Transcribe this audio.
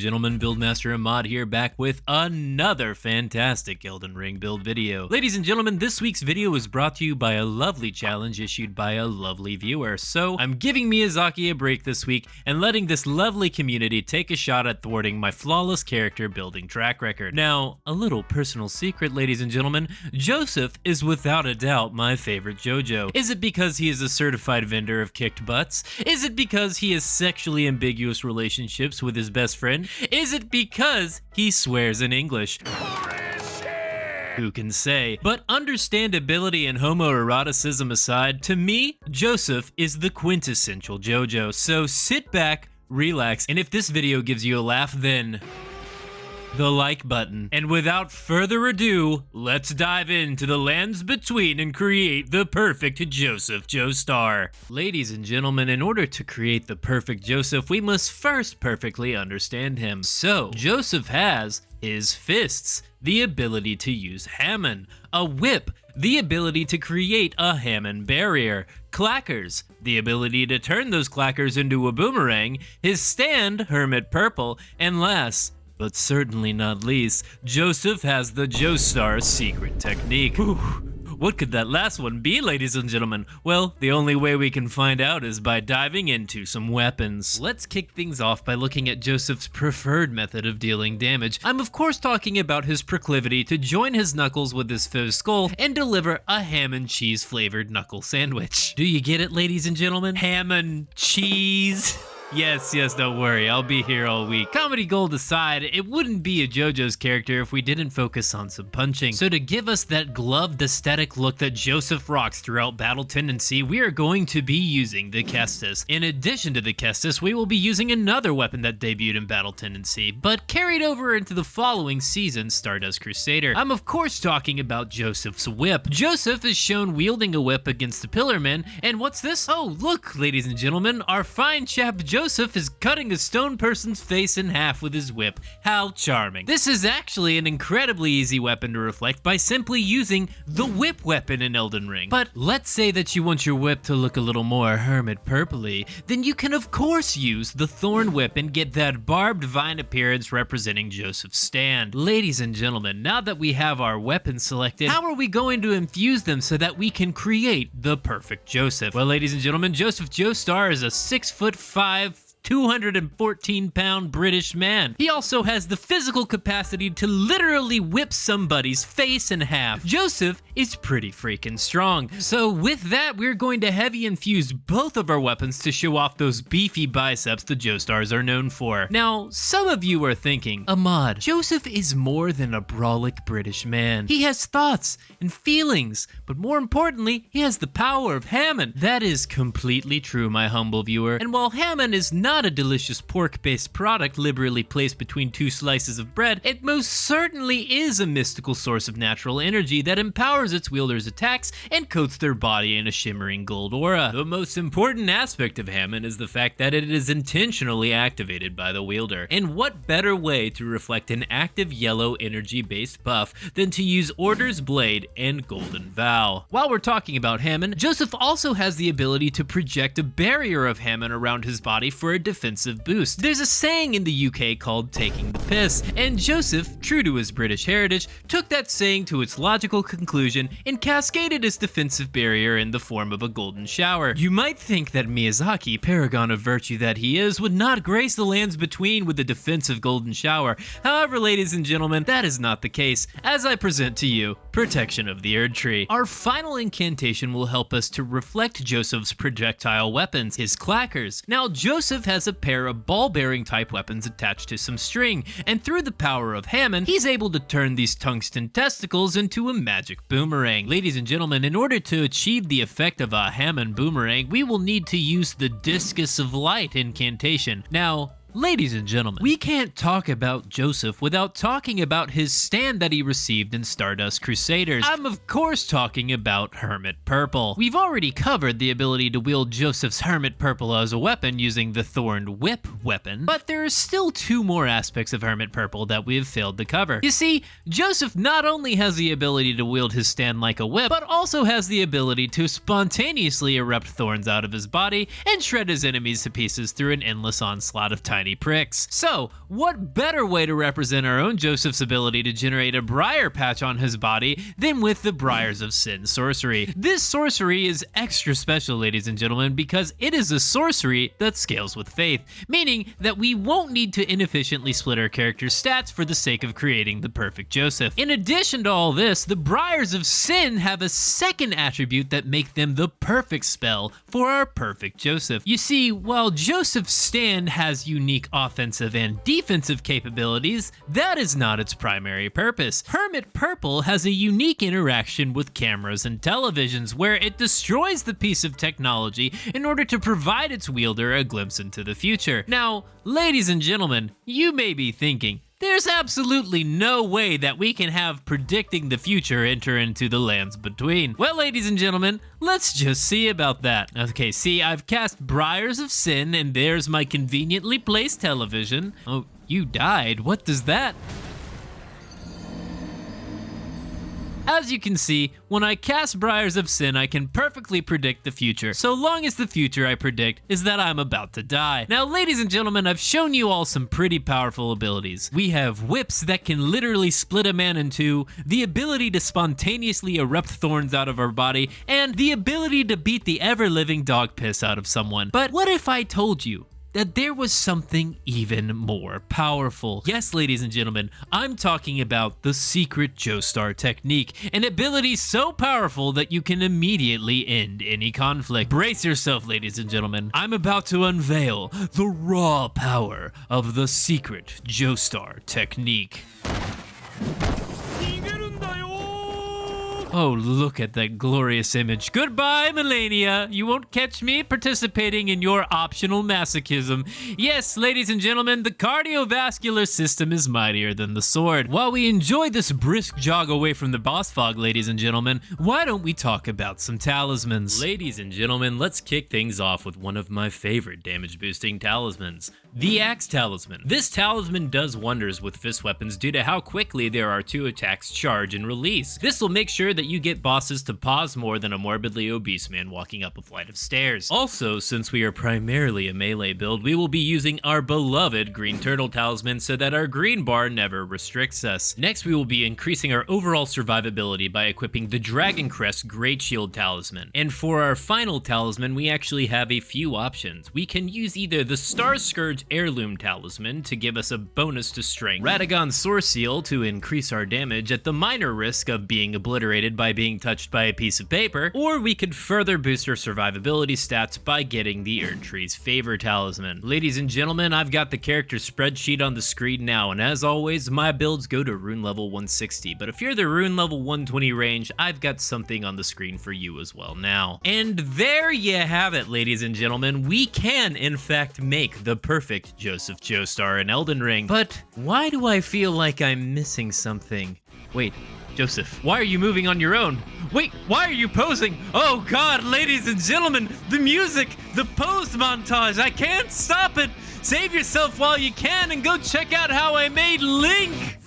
gentlemen, Buildmaster Ahmad here, back with another fantastic Elden Ring build video. Ladies and gentlemen, this week's video is brought to you by a lovely challenge issued by a lovely viewer. So I'm giving Miyazaki a break this week and letting this lovely community take a shot at thwarting my flawless character building track record. Now, a little personal secret, ladies and gentlemen, Joseph is without a doubt my favorite JoJo. Is it because he is a certified vendor of kicked butts? Is it because he has sexually ambiguous relationships with his best friend? Is it because he swears in English? Who can say? But understandability and homoeroticism aside, to me, Joseph is the quintessential JoJo. So sit back, relax, and if this video gives you a laugh, then the like button. And without further ado, let's dive into the lands between and create the perfect JOSEPH JOESTAR. Ladies and gentlemen, in order to create the perfect Joseph, we must first perfectly understand him. So, Joseph has his fists, the ability to use Hamon, a whip, the ability to create a Hamon barrier, clackers, the ability to turn those clackers into a boomerang, his stand, Hermit Purple, and last, but certainly not least, Joseph has the Joestar secret technique. Whew. What could that last one be, ladies and gentlemen? Well, the only way we can find out is by diving into some weapons. Let's kick things off by looking at Joseph's preferred method of dealing damage. I'm of course talking about his proclivity to join his knuckles with his foe's skull and deliver a ham and cheese flavored knuckle sandwich. Do you get it, ladies and gentlemen? Ham and cheese? Yes, don't worry, I'll be here all week. Comedy gold aside, it wouldn't be a JoJo's character if we didn't focus on some punching. So to give us that gloved aesthetic look that Joseph rocks throughout Battle Tendency, we are going to be using the Kestis. In addition to the Kestis, we will be using another weapon that debuted in Battle Tendency, but carried over into the following season, Stardust Crusader. I'm of course talking about Joseph's whip. Joseph is shown wielding a whip against the Pillarman, and what's this? Oh, look, ladies and gentlemen, our fine chap Joseph is cutting a stone person's face in half with his whip. How charming. This is actually an incredibly easy weapon to reflect by simply using the whip weapon in Elden Ring. But let's say that you want your whip to look a little more Hermit Purple-y, then you can of course use the Thorn Whip and get that barbed vine appearance representing Joseph's stand. Ladies and gentlemen, now that we have our weapons selected, how are we going to infuse them so that we can create the perfect Joseph? Well, ladies and gentlemen, JOSEPH JOESTAR is a 6'5", 214-pound British man. He also has the physical capacity to literally whip somebody's face in half. Joseph is pretty freaking strong. So with that, we're going to heavy infuse both of our weapons to show off those beefy biceps the Joestars are known for. Now, some of you are thinking, Ahmad, Joseph is more than a brawlic British man. He has thoughts and feelings, but more importantly, he has the power of Hamon. That is completely true, my humble viewer. And while Hamon is not a delicious pork-based product liberally placed between two slices of bread, it most certainly is a mystical source of natural energy that empowers its wielder's attacks and coats their body in a shimmering gold aura. The most important aspect of Hamon is the fact that it is intentionally activated by the wielder. And what better way to reflect an active yellow energy-based buff than to use Order's Blade and Golden Vow? While we're talking about Hamon, Joseph also has the ability to project a barrier of Hamon around his body for a defensive boost. There's a saying in the UK called taking the piss, and Joseph, true to his British heritage, took that saying to its logical conclusion and cascaded his defensive barrier in the form of a golden shower. You might think that Miyazaki, paragon of virtue that he is, would not grace the lands between with a defensive golden shower. However, ladies and gentlemen, that is not the case, as I present to you Protection of the Erd Tree. Our final incantation will help us to reflect Joseph's projectile weapons, his clackers. Now, Joseph has a pair of ball-bearing type weapons attached to some string, and through the power of Hamon, he's able to turn these tungsten testicles into a magic boomerang. Ladies and gentlemen, in order to achieve the effect of a Hamon boomerang, we will need to use the Discus of Light incantation. Now, ladies and gentlemen, we can't talk about Joseph without talking about his stand that he received in Stardust Crusaders. I'm of course talking about Hermit Purple. We've already covered the ability to wield Joseph's Hermit Purple as a weapon using the Thorned Whip weapon, but there are still two more aspects of Hermit Purple that we have failed to cover. You see, Joseph not only has the ability to wield his stand like a whip, but also has the ability to spontaneously erupt thorns out of his body and shred his enemies to pieces through an endless onslaught of tiny tiny pricks. So, what better way to represent our own Joseph's ability to generate a briar patch on his body than with the Briars of Sin sorcery? This sorcery is extra special, ladies and gentlemen, because it is a sorcery that scales with faith, meaning that we won't need to inefficiently split our character's stats for the sake of creating the perfect Joseph. In addition to all this, the Briars of Sin have a second attribute that make them the perfect spell for our perfect Joseph. You see, while Joseph's stand has unique offensive and defensive capabilities, that is not its primary purpose. Hermit Purple has a unique interaction with cameras and televisions where it destroys the piece of technology in order to provide its wielder a glimpse into the future. Now, ladies and gentlemen, you may be thinking, there's absolutely no way that we can have predicting the future enter into the lands between. Well, ladies and gentlemen, let's just see about that. Okay, see, I've cast Briars of Sin, and there's my conveniently placed television. Oh, you died. What does that? As you can see, when I cast Briars of Sin, I can perfectly predict the future, so long as the future I predict is that I'm about to die. Now, ladies and gentlemen, I've shown you all some pretty powerful abilities. We have whips that can literally split a man in two, the ability to spontaneously erupt thorns out of our body, and the ability to beat the ever-living dog piss out of someone. But what if I told you that there was something even more powerful? Yes, ladies and gentlemen, I'm talking about the secret Joestar technique, an ability so powerful that you can immediately end any conflict. Brace yourself, ladies and gentlemen. I'm about to unveil the raw power of the secret Joestar technique. Oh, look at that glorious image. Goodbye, Melania. You won't catch me participating in your optional masochism. Yes, ladies and gentlemen, the cardiovascular system is mightier than the sword. While we enjoy this brisk jog away from the boss fog, ladies and gentlemen, why don't we talk about some talismans? Ladies and gentlemen, let's kick things off with one of my favorite damage-boosting talismans, the Axe Talisman. This talisman does wonders with fist weapons due to how quickly there are two attacks charge and release. This will make sure that you get bosses to pause more than a morbidly obese man walking up a flight of stairs. Also, since we are primarily a melee build, we will be using our beloved Green Turtle Talisman so that our green bar never restricts us. Next, we will be increasing our overall survivability by equipping the Dragon Crest Great Shield Talisman. And for our final talisman, we actually have a few options. We can use either the Star Scourge Heirloom Talisman to give us a bonus to strength, Radagon Source Seal to increase our damage at the minor risk of being obliterated by being touched by a piece of paper, or we could further boost our survivability stats by getting the Erdtree's Favor Talisman. Ladies and gentlemen, I've got the character spreadsheet on the screen now, and as always, my builds go to rune level 160, but if you're the rune level 120 range, I've got something on the screen for you as well now. And there you have it, ladies and gentlemen. We can, in fact, make the perfect Joseph Joestar in Elden Ring, but why do I feel like I'm missing something? Wait, Joseph, why are you moving on your own? Wait, why are you posing? Oh God, ladies and gentlemen, the music, the pose montage, I can't stop it. Save yourself while you can and go check out how I made Link.